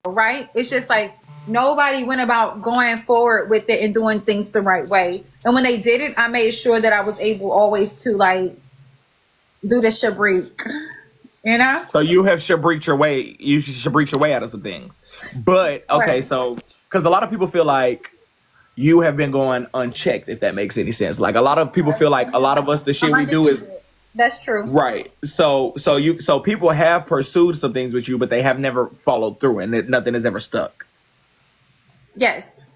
right? It's just like nobody went about going forward with it and doing things the right way. And when they did it, I made sure that I was able always to like do the shabrik, you know? So you have shabreaked your way. You shabreaked your way out of some things. But okay, Right. so because a lot of people feel like you have been going unchecked, if that makes any sense. Like a lot of people feel like a lot of us, the I'm shit we do is undefeated. That's true. right. So people have pursued some things with you, but they have never followed through, and nothing has ever stuck. Yes.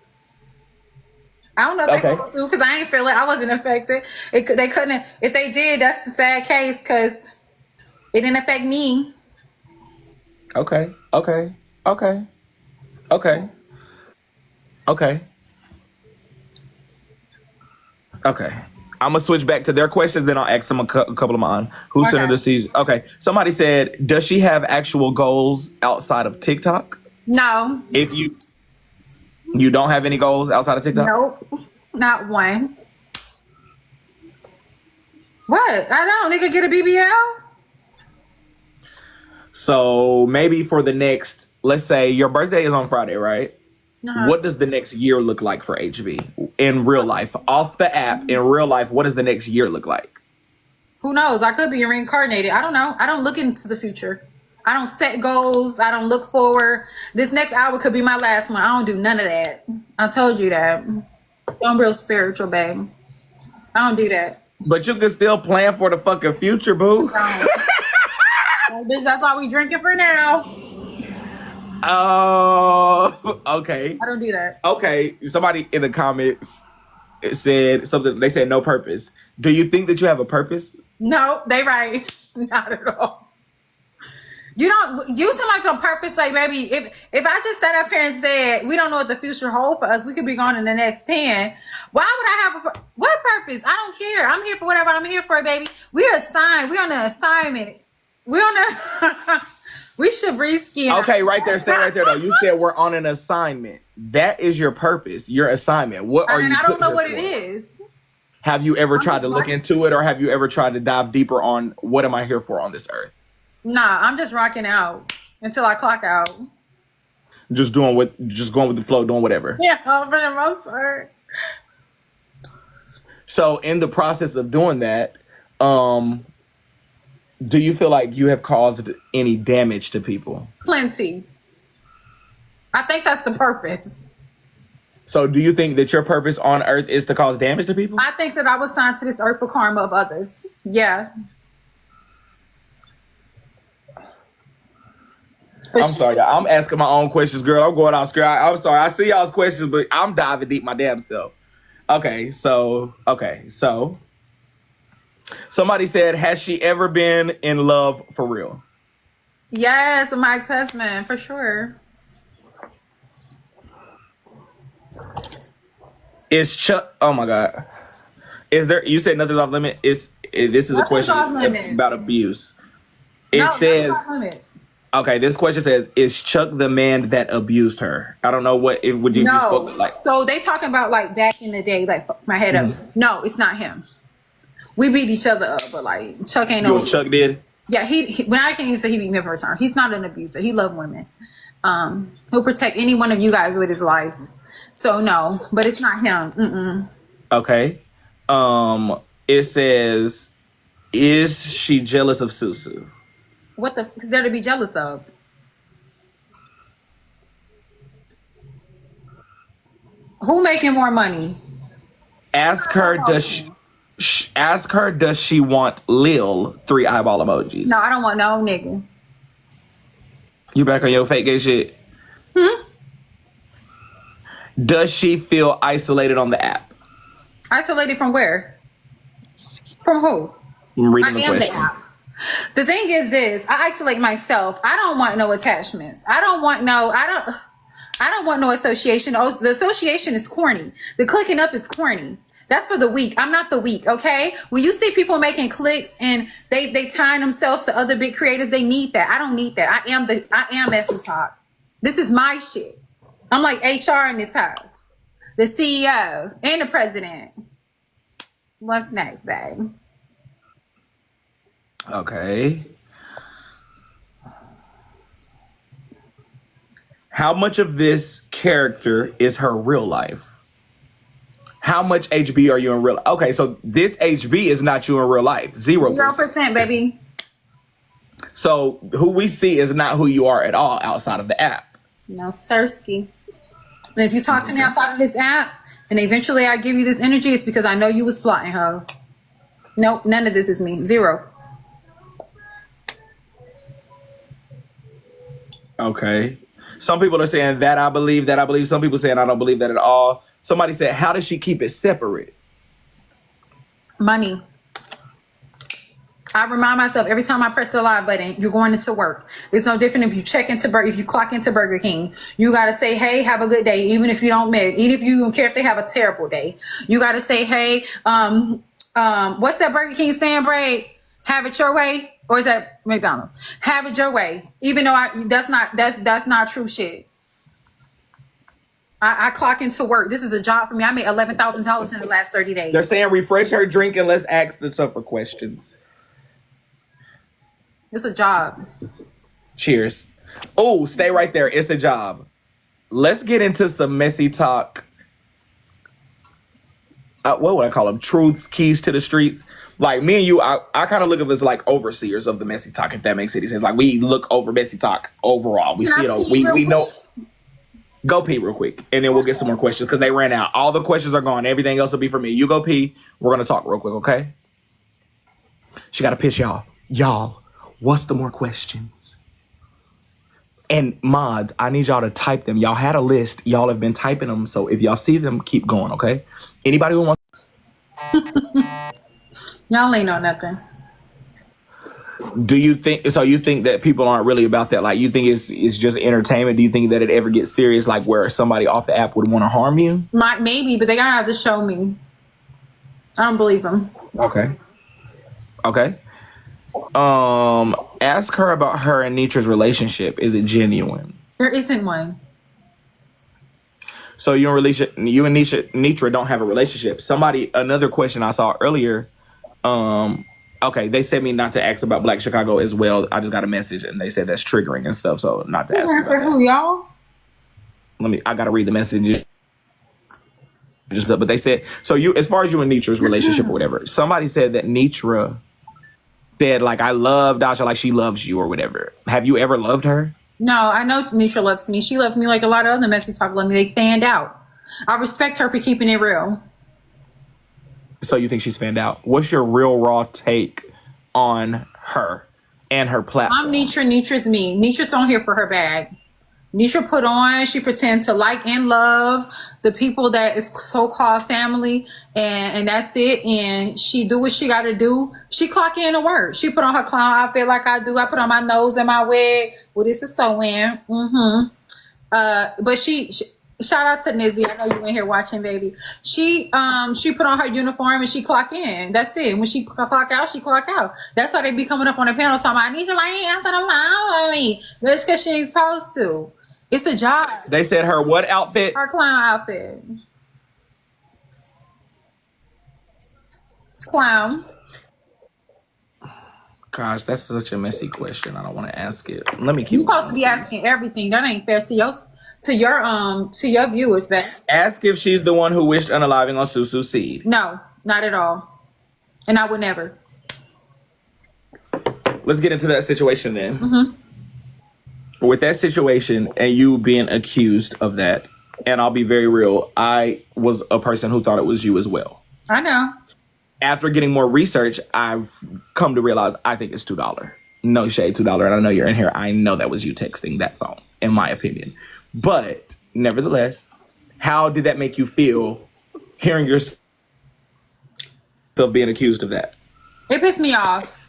I don't know if they Okay. followed through because I ain't feel it. I wasn't affected. They couldn't. If they did, that's a sad case because it didn't affect me. Okay. Okay. Okay. Okay. Okay. Okay. I'm gonna switch back to their questions, then I'll ask them a couple of mine. Who sent her Okay. the season? Okay. Somebody said, does she have actual goals outside of TikTok? No. If you don't have any goals outside of TikTok? Nope. Not one. What? I don't. Nigga get a BBL? So maybe for the next, let's say your birthday is on Friday, right? Uh-huh. What does the next year look like for HB in real life? Off the app, in real life, what does the next year look like? Who knows? I could be reincarnated. I don't know. I don't look into the future. I don't set goals. I don't look forward. This next hour could be my last one. I don't do none of that. I told you that. I'm real spiritual, babe. I don't do that. But you can still plan for the fucking future, boo. Bitch, that's why we drinking for now. Oh, okay. I don't do that. Okay. Somebody in the comments said something. They said no purpose. Do you think that you have a purpose? No, they right. Not at all. You don't. You talking about on purpose, like baby. If I just sat up here and said we don't know what the future holds for us, we could be gone in the next 10. Why would I have what purpose? I don't care. I'm here for whatever I'm here for, baby. We're assigned. We're on an assignment. We're on a. We should reskin. Okay, right there. Stay right there, though. You said we're on an assignment. That is your purpose, your assignment. What are you? I don't know what putting it here for? is. Have you ever I'm tried just to look into it, or have you ever tried to dive deeper on what am I here for on this earth? Nah, I'm just rocking out until I clock out. Just going with the flow, doing whatever. Yeah, for the most part. So in the process of doing that, do you feel like you have caused any damage to people? Plenty. I think that's the purpose. So do you think that your purpose on earth is to cause damage to people? I think that I was signed to this earth for karma of others. Yeah. I'm sorry, I'm asking my own questions, girl. I'm going off script. I'm sorry. I see y'all's questions, but I'm diving deep my damn self. Okay, so somebody said, has she ever been in love for real? Yes, my ex-husband, for sure. Is Chuck? Oh my God. Is there? You said nothing's off limit. This is a question about abuse. It says. Nothing's off limits. Okay, this question says, is Chuck the man that abused her? I don't know what it would you No. like. So they talking about like back in the day, like fuck my head up. No, it's not him. We beat each other up, but like Chuck ain't You no. and Chuck did? Yeah, he when I can't even say he beat me up every time. He's not an abuser. He loves women. He'll protect any one of you guys with his life. So no, but it's not him. Mm-mm. Okay. It says, is she jealous of Susu? What the f is there to be jealous of? Who making more money? Ask her, does she want Lil 3 eyeball emojis? No, I don't want no nigga. You back on your fake gay shit? Does she feel isolated on the app? Isolated from where? From who? I'm reading I the am question. the app. The thing is this, I isolate myself. I don't want no attachments. I don't want no association. Oh, the association is corny. The clicking up is corny. That's for the weak. I'm not the weak, okay? When you see people making clicks and they tying themselves to other big creators, they need that. I don't need that. I am Essence Talk. This is my shit. I'm like HR in this house. The CEO and the president. What's next, babe? Okay. How much of this character is her real life? How much HB are you in real life? Okay, so this HB is not you in real life. 0%. 0%, baby. So who we see is not who you are at all outside of the app. No, Sirski. And if you talk to me outside of this app, and eventually I give you this energy, it's because I know you was plotting, ho. Nope, none of this is me. 0. Okay. Some people are saying that I believe, that I believe. Some people saying I don't believe that at all. Somebody said, how does she keep it separate? Money. I remind myself every time I press the live button, you're going into work. It's no different if you check into if you clock into Burger King. You got to say, hey, have a good day. Even if you don't merit, even if you don't care if they have a terrible day, you got to say, hey, what's that Burger King saying, Braid? Have it your way. Or is that McDonald's? Have it your way. Even though that's not true shit. I clock into work. This is a job for me. I made $11,000 in the last 30 days. They're saying refresh her drink and let's ask the tougher questions. It's a job. Cheers. Oh, stay right there. It's a job. Let's get into some messy talk. What would I call them? Truths, keys to the streets. Like me and you, I kind of look at us like overseers of the messy talk, if that makes any sense. Like we look over messy talk overall. We we know. Go pee real quick, and then we'll get some more questions because they ran out. All the questions are gone. Everything else will be for me. You go pee. We're gonna talk real quick, okay? She got to piss y'all. Y'all, what's the more questions? And mods, I need y'all to type them. Y'all had a list. Y'all have been typing them. So if y'all see them, keep going, okay? Anybody who wants... Y'all ain't know nothing. Do you think... So you think that people aren't really about that? Like, you think it's just entertainment? Do you think that it ever gets serious, like where somebody off the app would want to harm you? Maybe, but they gotta have to show me. I don't believe them. Okay. Okay. Ask her about her and Nitra's relationship. Is it genuine? There isn't one. So you and Nitra don't have a relationship. Another question I saw earlier. Okay, they said me not to ask about Black Chicago as well. I just got a message and they said that's triggering and stuff. So not to ask about for who, y'all? I gotta read the message. But they said, so as far as you and Nitra's relationship or whatever, somebody said that Nitra said, like, I love Dasha like she loves you or whatever. Have you ever loved her? No, I know Nisha loves me. She loves me like a lot of other messy talk love me. They fanned out. I respect her for keeping it real. So you think she's fanned out? What's your real raw take on her and her platform? I'm Nitra. Nitra's me. Nitra's on here for her bag. Nisha put on, she pretends to like and love the people that is so-called family, and that's it. And she do what she got to do. She clock in to work. She put on her clown outfit like I do. I put on my nose and my wig. Well, this is sewing. But she shout out to Nizzy. I know you in here watching, baby. She put on her uniform and she clock in. That's it. When she clock out, she clock out. That's why they be coming up on the panel talking about Nisha. Why ain't answering the phone on me? That's because she ain't supposed to. It's a job. They said her what outfit? Her clown outfit. Clown. Gosh, that's such a messy question. I don't want to ask it. Let me keep. You're supposed to be asking everything. That ain't fair to your viewers. That ask if she's the one who wished unaliving on Susu's seed. No, not at all. And I would never. Let's get into that situation then. With that situation and you being accused of that, and I'll be very real, I was a person who thought it was you as well. I know. After getting more research, I've come to realize I think it's $2. No shade, $2. And I know you're in here. I know that was you texting that phone, in my opinion. But nevertheless, how did that make you feel hearing yourself being accused of that? It pissed me off.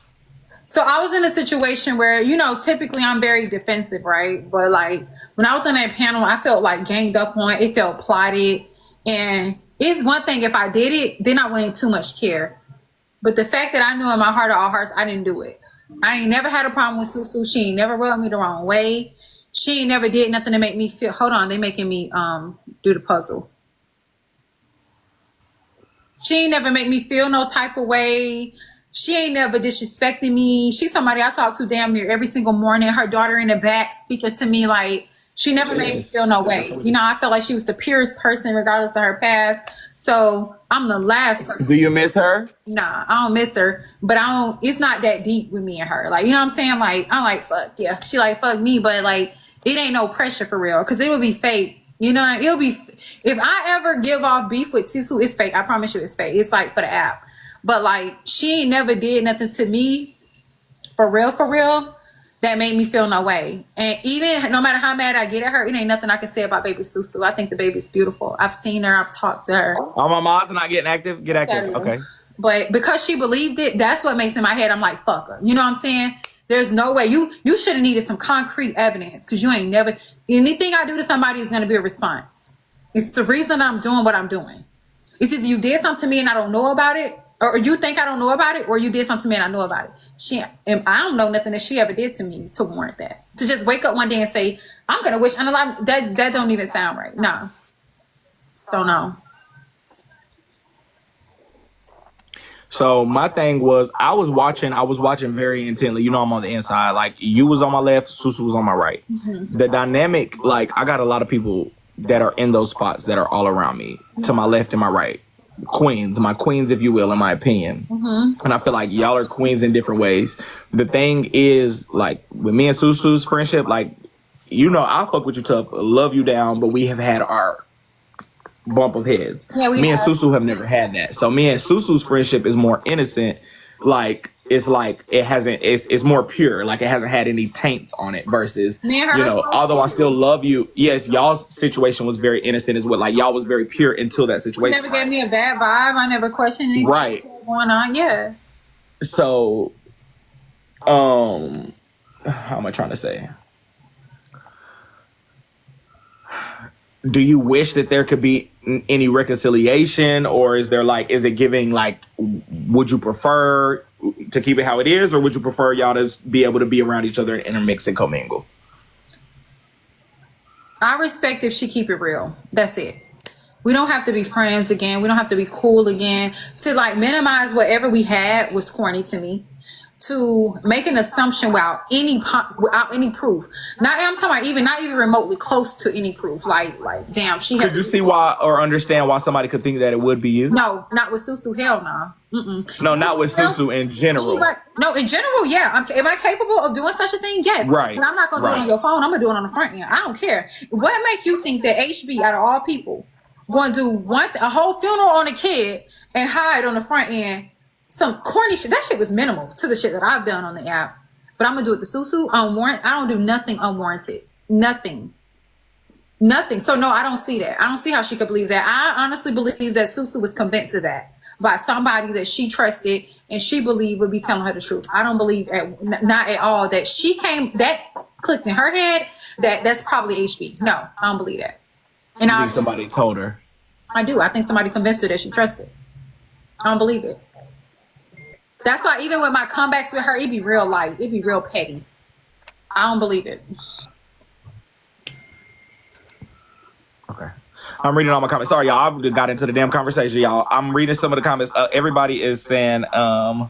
So I was in a situation where, typically I'm very defensive, right? But like when I was on that panel, I felt like ganged up on. It felt plotted. And it's one thing if I did it, then I wouldn't too much care. But the fact that I knew in my heart of all hearts, I didn't do it. I ain't never had a problem with Susu. She ain't never rubbed me the wrong way. She ain't never did nothing to make me feel. Hold on, they making me do the puzzle. She ain't never make me feel no type of way. She ain't never disrespected me. She's somebody I talk to damn near every single morning. Her daughter in the back speaking to me like, She never made me feel no way. You know, I felt like she was the purest person regardless of her past. So I'm the last person. Do you miss her? Nah, I don't miss her, but I don't, it's not that deep with me and her. Like, you know what I'm saying? Like, I'm like, fuck, yeah. She like, fuck me, but like, it ain't no pressure for real. Cause it would be fake. You know, it'll be, if I ever give off beef with Sisu, it's fake. I promise you it's fake. It's like for the app. But like, she ain't never did nothing to me for real, that made me feel no way. And even no matter how mad I get at her, it ain't nothing I can say about baby Susu. I think the baby's beautiful. I've seen her. I've talked to her. Oh, my mom's not getting active. Get active. Okay. But because she believed it, that's what makes in my head, I'm like, fuck her. You know what I'm saying? There's no way. You should have needed some concrete evidence because you ain't never, anything I do to somebody is going to be a response. It's the reason I'm doing what I'm doing. It's either you did something to me and I don't know about it, or you think I don't know about it, or you did something to me and I know about it. I don't know nothing that she ever did to me to warrant that. To just wake up one day and say, I'm going to wish, that don't even sound right. No. Don't know. So my thing was, I was watching very intently. You know, I'm on the inside. Like, you was on my left, Susu was on my right. Mm-hmm. The dynamic, like, I got a lot of people that are in those spots that are all around me, to my left and my right. My queens, if you will, in my opinion. Mm-hmm. And I feel like y'all are queens in different ways. The thing is, like, with me and Susu's friendship, like, you know, I'll fuck with you tough, love you down, but we have had our bump of heads. Yeah, me and Susu have never had that. So me and Susu's friendship is more innocent. Like, it's more pure. Like, it hasn't had any taints on it versus, you know, although I still love you. Yes, y'all's situation was very innocent as well. Like, y'all was very pure until that situation. You never gave me a bad vibe. I never questioned anything going on. Yeah. So, how am I trying to say? Do you wish that there could be any reconciliation, or is it giving, like, would you prefer to keep it how it is, or would you prefer y'all to be able to be around each other and intermix and commingle? I respect if she keep it real. That's it. We don't have to be friends again. We don't have to be cool again. To like minimize whatever we had was corny to me. To make an assumption without any proof. I'm talking about not even remotely close to any proof. Like damn, she. Could you see why or understand why somebody could think that it would be you? No, not with Susu. Hell no. Mm-mm. No, not with Susu in general. No, in general, yeah. Am I capable of doing such a thing? Yes. Right. But I'm not gonna do it on your phone. I'm gonna do it on the front end. I don't care. What makes you think that HB out of all people going to do a whole funeral on a kid and hide on the front end? Some corny shit. That shit was minimal to the shit that I've done on the app. But I'm gonna do it to Susu unwarranted. I don't do nothing unwarranted. Nothing. So no, I don't see that. I don't see how she could believe that. I honestly believe that Susu was convinced of that by somebody that she trusted and she believed would be telling her the truth. I don't believe not at all that that clicked in her head that's probably HB. No, I don't believe that. And I think somebody told her. I do. I think somebody convinced her that she trusted. I don't believe it. That's why even with my comebacks with her, it'd be real light. It'd be real petty. I don't believe it. Okay. I'm reading all my comments. Sorry, y'all. I got into the damn conversation, y'all. I'm reading some of the comments. Everybody is saying, I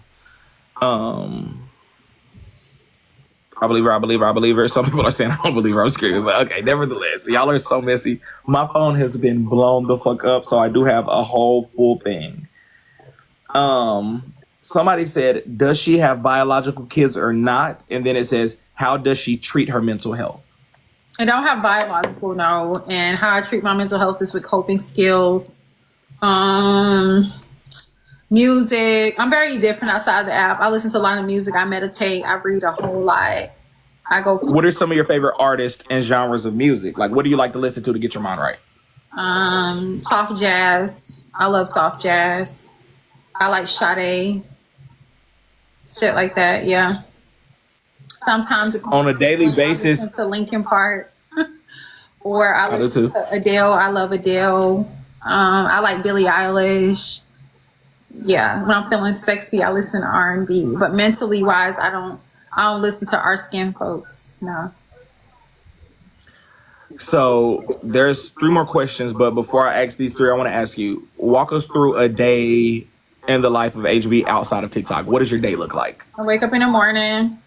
believe her. Some people are saying, I don't believe her. I'm scared. But okay, nevertheless, y'all are so messy. My phone has been blown the fuck up, so I do have a whole full thing. Somebody said, does she have biological kids or not? And then it says, how does she treat her mental health? I don't have biological, no. And how I treat my mental health is with coping skills. Music. I'm very different outside the app. I listen to a lot of music. I meditate. I read a whole lot. What are some of your favorite artists and genres of music? Like, what do you like to listen to get your mind right? Soft jazz. I love soft jazz. I like Sade. Shit like that, yeah. Sometimes on a daily basis to Linkin Park, or I listen to Adele. I love Adele. I like Billie Eilish. Yeah, when I'm feeling sexy, I listen to R&B. But mentally wise, I don't listen to our skin folks. No. So there's 3 more questions, but before I ask these 3, I want to ask you, walk us through a day in the life of HB outside of TikTok. What does your day look like? I wake up in the morning.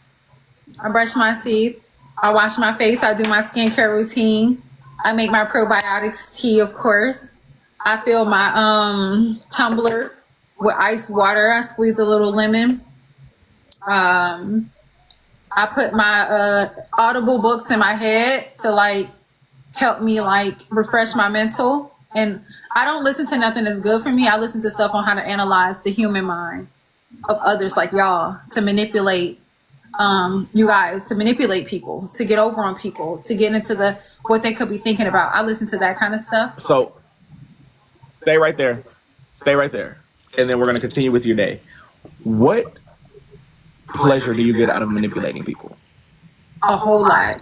I brush my teeth. I wash my face. I do my skincare routine. I make my probiotics tea, of course. I fill my tumbler with ice water. I squeeze a little lemon. I put my audible books in my head to like help me like refresh my mental. And I don't listen to nothing that's good for me. I listen to stuff on how to analyze the human mind of others like y'all, to manipulate you guys, to manipulate people, to get over on people, to get into the what they could be thinking about. I listen to that kind of stuff. So stay right there. Stay right there. And then we're going to continue with your day. What pleasure do you get out of manipulating people? A whole lot.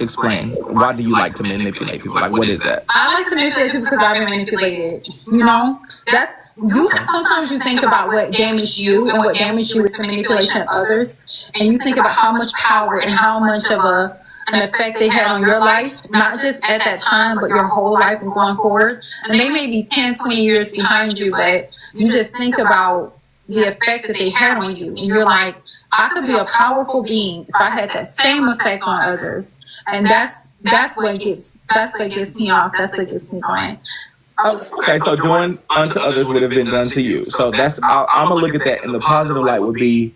Explain. Why do you like to manipulate people? Like, what is that? I like to manipulate people because I've been manipulated. You know, that's you. Sometimes you think about what damaged you, and what damaged you is the manipulation of others, and you think about how much power and how much of an effect they had on your life, not just at that time, but your whole life and going forward. And they may be 10, 20 years behind you, but you just think about the effect that they had on you, and you're like, I could be a powerful being if I had that same effect on others. And that's what gets me off. That's what gets me going. Okay, so doing unto others would have been done to you. So that's I'm gonna look at that in the positive light would be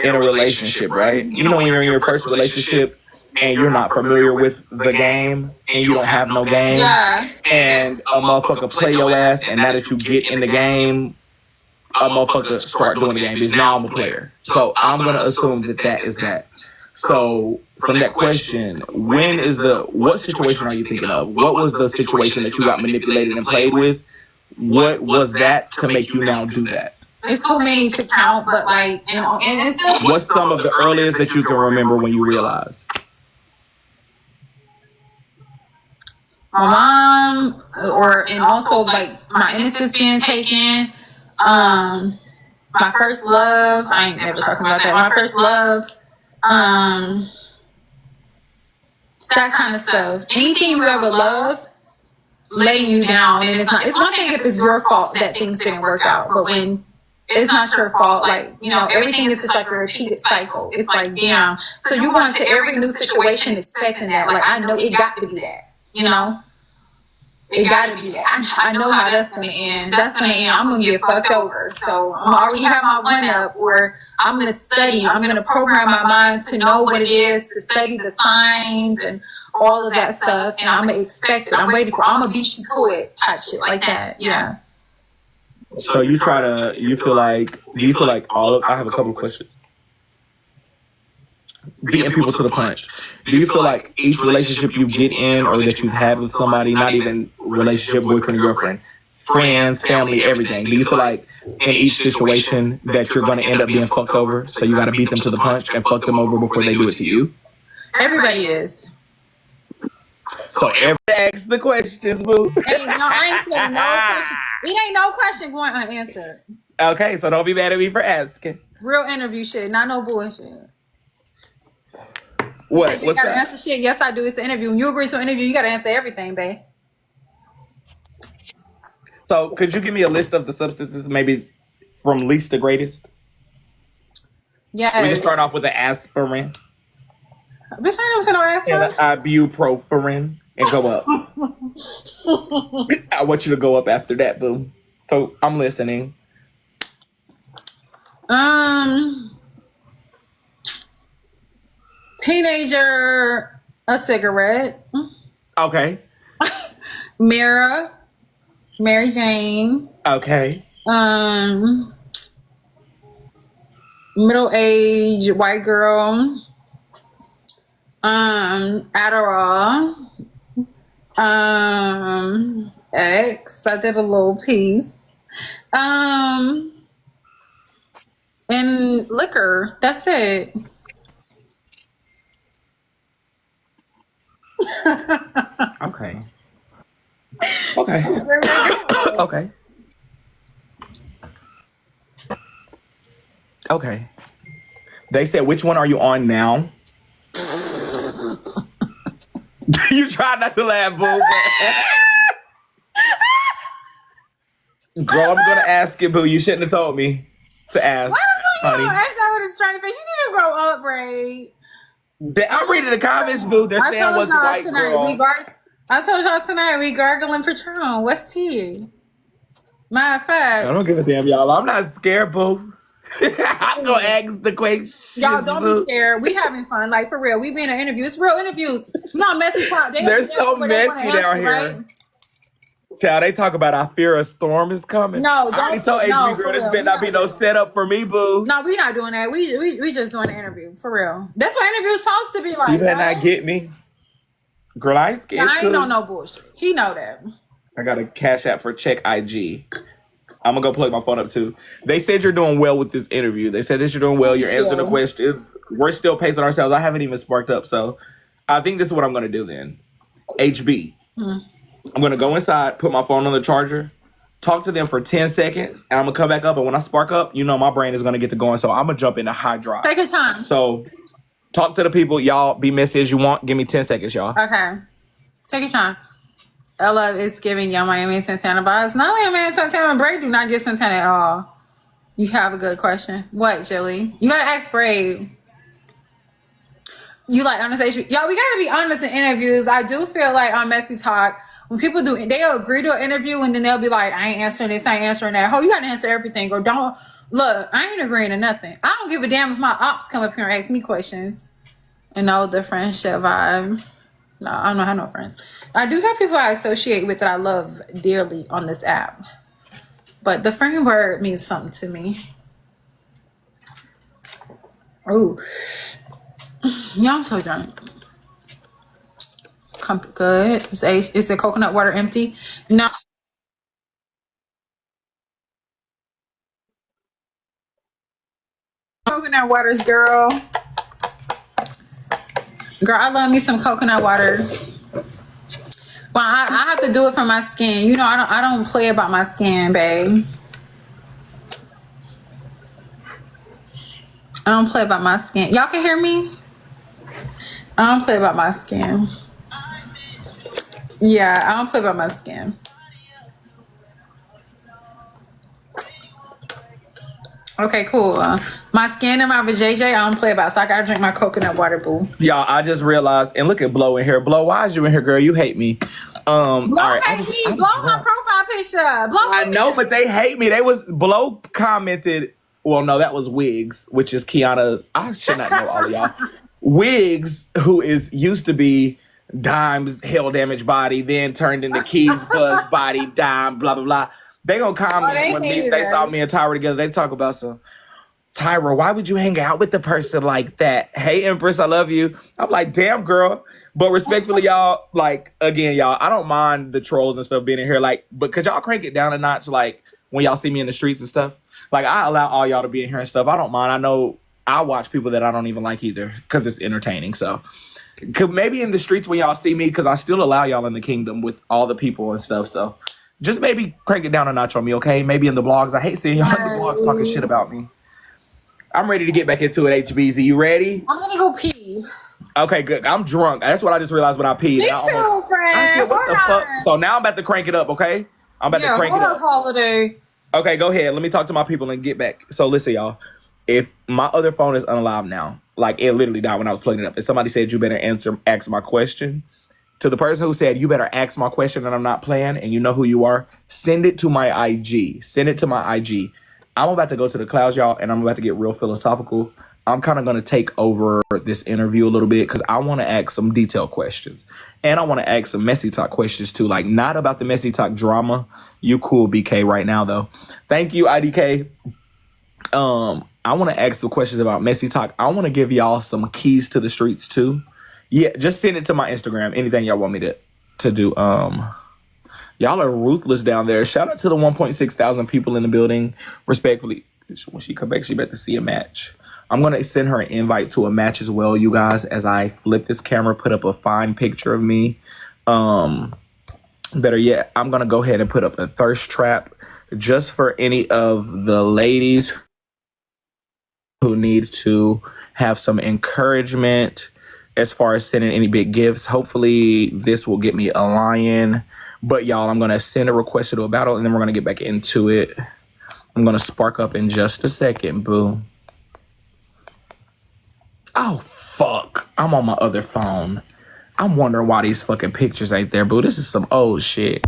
in a relationship, right? You know, when you're in your first relationship and you're not familiar with the game and you don't have no game, and a motherfucker play your ass, and now that you get in the game, a motherfucker start doing the game because now I'm a player. So I'm gonna assume that is that. So from that question, what situation are you thinking of? What was the situation that you got manipulated and played with? What was that to make you now do that? It's too many to count, but like, you know, and it's what's some of the earliest that you can remember when you realized? My mom, and also like my innocence being taken. My first love. I ain't never talking about that. My first love. That kind of stuff. Anything you ever love, letting you down, and it's not. It's one thing if it's your fault that things didn't work out, but when it's not your fault, like, you know, everything is just like a repeated cycle. It's like, damn. So you go into every new situation expecting that. Like, I know it got to be that. You know, it got to be that. I know how that's gonna end. That's gonna end. I'm gonna get fucked over. So I'm already have my one up, or I'm gonna study. I'm gonna program my mind to know what it is, to study the signs and all of that stuff, and I'm gonna expect it. I'm gonna beat you to it, type shit like that. Yeah. So do you feel like I have a couple of questions. Beating people to the punch. Do you feel like each relationship you get in or that you've had with somebody, not even relationship, boyfriend, girlfriend, friends, family, everything, do you feel like in each situation that you're going to end up being fucked over, so you got to beat them to the punch and fuck them over before they do it to you? Everybody is. So everybody asks the questions, boo. Hey, no, I ain't saying no question. It ain't no question going unanswered. Okay, so don't be mad at me for asking. Real interview shit, not no bullshit. What? You gotta answer shit. Yes, I do. It's an interview. When you agree to an interview, you gotta answer everything, babe. So could you give me a list of the substances, maybe from least to greatest? Yeah. We can start off with the aspirin. Bitch, I never said no aspirin. And the ibuprofen, and go up. I want you to go up after that, boo. So I'm listening. Teenager, a cigarette. Okay. Mary Jane. Okay. Middle-aged white girl. Adderall. X. I did a little piece. And liquor. That's it. Okay. Okay. Okay. Okay. They said, which one are you on now? You try not to laugh, boo. Girl, I'm gonna ask you, boo. You shouldn't have told me to ask. Why are you honey. ask that with a straight face? You need to grow up, Braid. I'm reading the comments, boo. They're I saying told was y'all white tonight girl. I told y'all tonight we gargling Patron. What's tea? Matter of I fact, don't give a damn, y'all. I'm not scared, boo. I'm gonna ask the y'all questions, don't be boo. scared. We having fun, like for real. We being an interview. It's real interviews. You know, messy talk. They They're answer so where they want to messy down answer, right? here. Child, they talk about I fear a storm is coming. No, I already don't. told HB No, girl for this real. better We not be not no doing that. setup for me, boo. No, we not doing that. We just doing an interview for real. That's what interviews supposed to be You like, better not right? get me. Girl, I ain't Yeah, scared. It's I ain't on cool. no bullshit. He know that. I got a cash app for check IG. I'm gonna go plug my phone up too. They said you're doing well with this interview. They said that you're doing well. Thank You're answering the you. questions. We're still pacing ourselves. I haven't even sparked up, so I think this is what I'm gonna do then. HB. I'm gonna go inside, put my phone on the charger, talk to them for 10 seconds, and I'm gonna come back up. And when I spark up, you know my brain is gonna get to going. So I'm gonna jump into high drive. Take your time. So talk to the people, y'all. Be messy as you want. Give me 10 seconds, y'all. Okay. Take your time. Ella is giving Young Miami and Santana vibes. Not only Young Miami and Santana, and Braid do not give Santana at all. You have a good question. What, Jilly? You gotta ask Braid. You like honest issue. Y'all, we gotta be honest in interviews. I do feel like on Messy Talk, when people do, they'll agree to an interview and then they'll be like, I ain't answering this, I ain't answering that. Oh, you gotta answer everything. Or don't, look, I ain't agreeing to nothing. I don't give a damn if my ops come up here and ask me questions. And no, the friendship vibe. No, I don't have no friends. I do have people I associate with that I love dearly on this app. But the friend word means something to me. Ooh. Yeah, I'm so drunk. Good. Is the coconut water empty? No. Coconut waters, girl. Girl, I love me some coconut water. Well, I have to do it for my skin. You know, I don't play about my skin, babe. I don't play about my skin. Y'all can hear me? I don't play about my skin. Yeah, I don't play about my skin. Okay, cool. My skin and my vajayjay, I don't play about, so I gotta drink my coconut water, boo. Y'all, I just realized, and look at Blow in here. Blow, why is you in here, girl? You hate me. Blow All right. hate me. Blow my profile picture. Blow I know, but they hate me. They was Blow commented. Well, no, that was Wiggs, which is Kiana's. I should not know all of y'all. Wiggs, who is used to be Dime's hell damage body, then turned into Key's buzz body, Dime, blah blah blah. They gonna comment when they saw me and Tyra together. They talk about some Tyra. Why would you hang out with the person like that? Hey, Empress, I love you. I'm like, damn, girl. But respectfully, y'all, like again, y'all, I don't mind the trolls and stuff being in here, like, but could y'all crank it down a notch, like when y'all see me in the streets and stuff? Like, I allow all y'all to be in here and stuff. I don't mind. I know I watch people that I don't even like either because it's entertaining. So, could maybe in the streets when y'all see me, because I still allow y'all in the kingdom with all the people and stuff. So, just maybe crank it down a notch on me, okay? Maybe in the blogs. I hate seeing y'all in the blogs talking shit about me. I'm ready to get back into it, HBZ. You ready? I'm gonna go pee. Okay, good. I'm drunk. That's what I just realized when I peed. Me too, friend. I said, what the fuck? So now I'm about to crank it up, okay? I'm about to crank it up. Holiday. Okay, go ahead. Let me talk to my people and get back. So listen, y'all. If my other phone is unalive now, like it literally died when I was plugging it up. If somebody said you better ask my question, to the person who said you better ask my question and I'm not playing, and you know who you are, send it to my IG. Send it to my IG. I'm about to go to the clouds, y'all, and I'm about to get real philosophical. I'm kind of going to take over this interview a little bit because I want to ask some detailed questions. And I want to ask some messy talk questions too, like not about the messy talk drama. You cool, BK, right now, though. Thank you, IDK. I want to ask some questions about messy talk. I want to give y'all some keys to the streets too. Yeah, just send it to my Instagram. Anything y'all want me to do. Y'all are ruthless down there. Shout out to the 1.6 thousand people in the building. Respectfully, when she come back, she better see a match. I'm going to send her an invite to a match as well, you guys, as I flip this camera, put up a fine picture of me. Better yet, I'm going to go ahead and put up a thirst trap just for any of the ladies who need to have some encouragement as far as sending any big gifts. Hopefully, this will get me a lion. But, y'all, I'm going to send a request to a battle, and then we're going to get back into it. I'm going to spark up in just a second, boo. Oh, fuck. I I'm on my other phone. I'm wondering why these fucking pictures ain't there, boo. This is some old shit.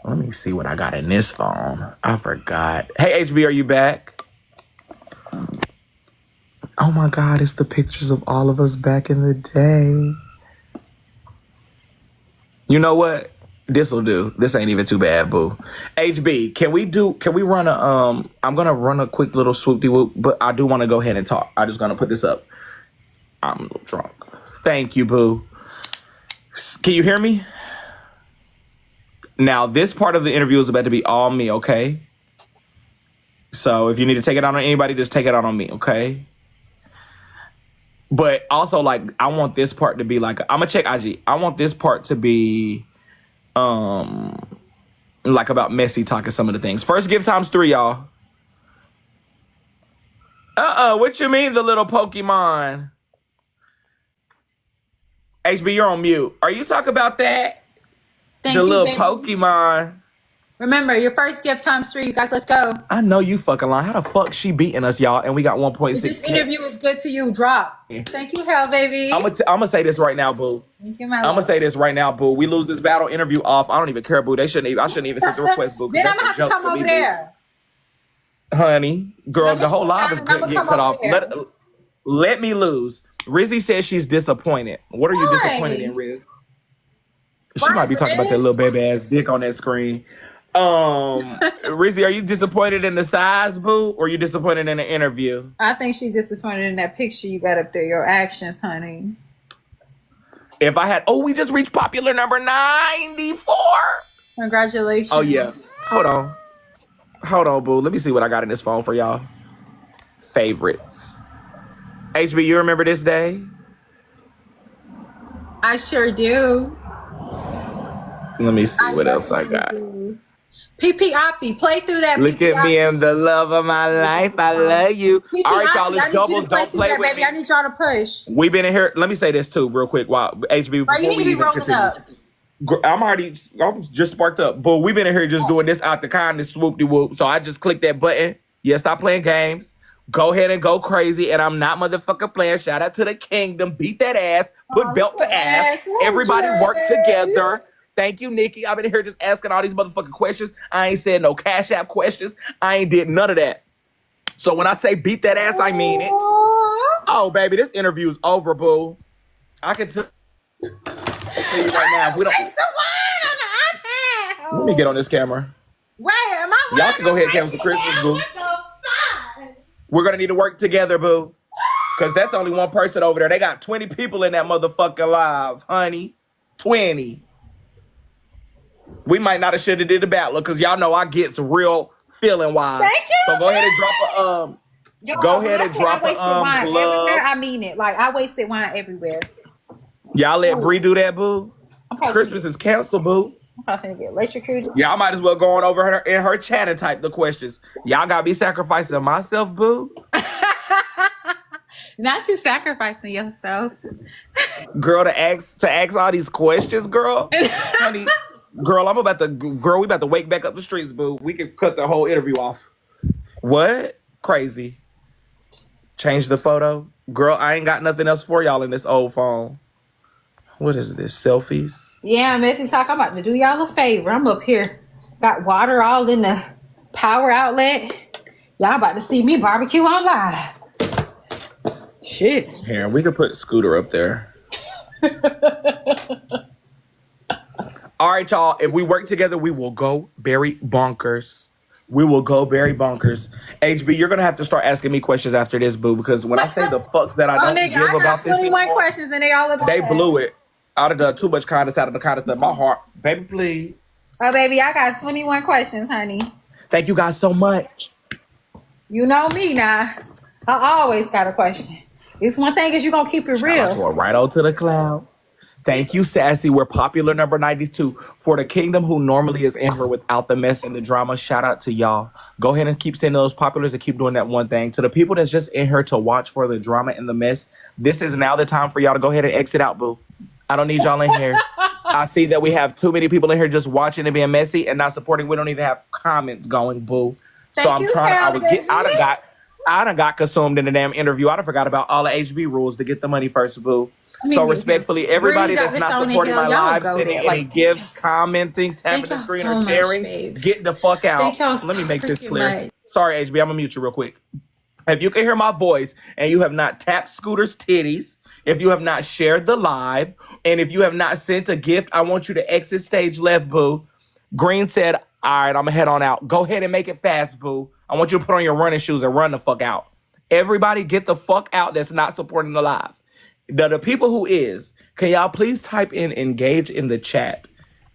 Let me see what I got in this phone. I forgot. Hey, HB, are you back? Oh my God, it's the pictures of all of us back in the day. You know what? This'll do. This ain't even too bad, boo. HB, can we run a, I'm gonna run a quick little swoop-de-whoop, but I do wanna go ahead and talk. I'm just gonna put this up. I'm a little drunk. Thank you, boo. Can you hear me? Now, this part of the interview is about to be all me, okay? So if you need to take it out on anybody, just take it out on me, okay? But also, like, I want this part to be like, I'm gonna check IG. I want this part to be, like about messy talking some of the things. First gift times 3, y'all. What you mean, the little Pokemon? HB, you're on mute. Are you talking about that? Thank the you, little baby. Pokemon. Remember, your first gift times 3. You guys, let's go. I know you fucking lying. How the fuck she beating us, y'all? And we got 1.6. This interview is good to you. Drop. Yeah. Thank you, hell, baby. I'm gonna say this right now, boo. Thank you, my I'm love. gonna say this right now, boo. We lose this battle interview off. I don't even care, boo. I shouldn't even send the request, boo. Then I'm gonna have to come over there. Honey, girl, the whole live is getting cut off. Let me lose. Rizzy says she's disappointed. What are you disappointed in, Riz? She might be talking about that little baby ass dick on that screen. Rizzy, are you disappointed in the size, boo? Or are you disappointed in the interview? I think she's disappointed in that picture you got up there, your actions, honey. If I had, we just reached popular number 94. Congratulations. Oh, yeah. Hold on, boo. Let me see what I got in this phone for y'all. Favorites. HB, you remember this day? I sure do. Let me see what else I got. P.P.I.P. Play through that. Look at me, I'm the love of my life. I love you. All right, y'all, let's doubles. Don't play with me. I need y'all to push. We've been in here. Let me say this too, real quick. While HB, before you need we to be even rolling continue. up. I'm just sparked up. But we've been in here just doing this out the kindness swoop-de-whoop. So I just clicked that button. Yeah, stop playing games. Go ahead and go crazy. And I'm not motherfucking playing. Shout out to the kingdom. Beat that ass. Put belt to ass. Everybody work together. Thank you, Nikki. I've been here just asking all these motherfucking questions. I ain't said no Cash App questions. I ain't did none of that. So when I say beat that ass, I mean it. Oh, baby, this interview's over, boo. I can tell you right now. If we don't... It's the one on the iPad. Let me get on this camera. Where am I? Y'all can go ahead and cancel Christmas, boo. We're going to need to work together, boo. Because that's only one person over there. They got 20 people in that motherfucking live, honey. 20. We might not have should have did the battle because y'all know I get some real feeling wise. Thank you. So go ahead and drop a glove. I mean it. Like I wasted wine everywhere. Y'all let Bree do that, boo. Christmas is canceled, boo. I'm probably gonna get electrocuted. Y'all might as well go on over her in her chat and type the questions. Y'all gotta be sacrificing myself, boo. Not you sacrificing yourself. Girl, to ask all these questions, girl. Honey. Girl, we about to wake back up the streets, boo. We can cut the whole interview off. What? Crazy. Change the photo. Girl, I ain't got nothing else for y'all in this old phone. What is this? Selfies? Yeah, Messy Talk. I'm about to do y'all a favor. I'm up here. Got water all in the power outlet. Y'all about to see me barbecue on live. Shit. Here, we could put Scooter up there. All right, y'all. If we work together, we will go very bonkers. We will go very bonkers. HB, you're gonna have to start asking me questions after this, boo, because when I say the fucks that I don't give about this, 21 questions and they all about they blew it. I'd have done too much kindness out of the kindness of my heart, baby. Please. Oh, baby, I got 21 questions, honey. Thank you guys so much. You know me now. I always got a question. It's one thing is you gonna keep it real. Right on to the cloud. Thank you, Sassy. We're popular number 92. For the kingdom who normally is in here without the mess and the drama, shout out to y'all. Go ahead and keep sending those populars and keep doing that one thing. To the people that's just in here to watch for the drama and the mess, this is now the time for y'all to go ahead and exit out, boo. I don't need y'all in here. I see that we have too many people in here just watching and being messy and not supporting. We don't even have comments going, boo. I I done got consumed in the damn interview. I done forgot about all the HB rules to get the money first, boo. So respectfully, everybody that's not supporting my live, sending any gifts, commenting, tapping the screen, or sharing, get the fuck out. Let me make this clear. Sorry, HB, I'm gonna mute you real quick. If you can hear my voice and you have not tapped Scooter's titties, if you have not shared the live, and if you have not sent a gift, I want you to exit stage left, boo. Green said, all right, I'm gonna head on out. Go ahead and make it fast, boo. I want you to put on your running shoes and run the fuck out. Everybody get the fuck out that's not supporting the live. The people who is, can y'all please type in engage in the chat?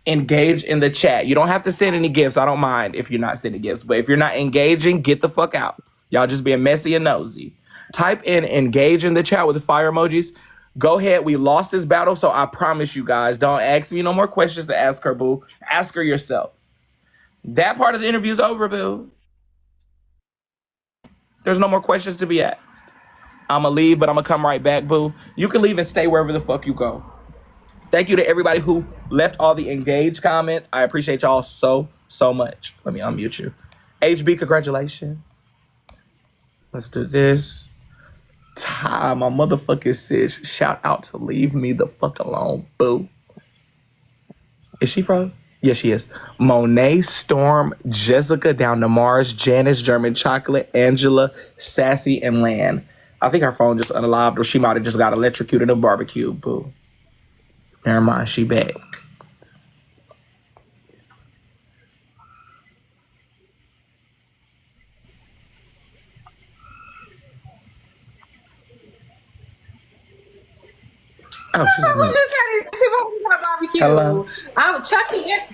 Engage in the chat. You don't have to send any gifts. I don't mind if you're not sending gifts. But if you're not engaging, get the fuck out. Y'all just being messy and nosy. Type in engage in the chat with the fire emojis. Go ahead. We lost this battle, so I promise you guys, don't ask me no more questions to ask her, boo. Ask her yourselves. That part of the interview is over, boo. There's no more questions to be asked. I'm going to leave, but I'm going to come right back, boo. You can leave and stay wherever the fuck you go. Thank you to everybody who left all the engaged comments. I appreciate y'all so much. Let me unmute you. HB, congratulations. Let's do this. Ty, my motherfucking sis, shout out to leave me the fuck alone, boo. Is she froze? Yes, she is. Monet, Storm, Jessica, Down to Mars, Janice, German Chocolate, Angela, Sassy, and Lan. I think her phone just unalived, or she might have just got electrocuted in a barbecue, boo. Never mind, she back. Oh, she's What you trying to barbecue? Hello? Chucky is.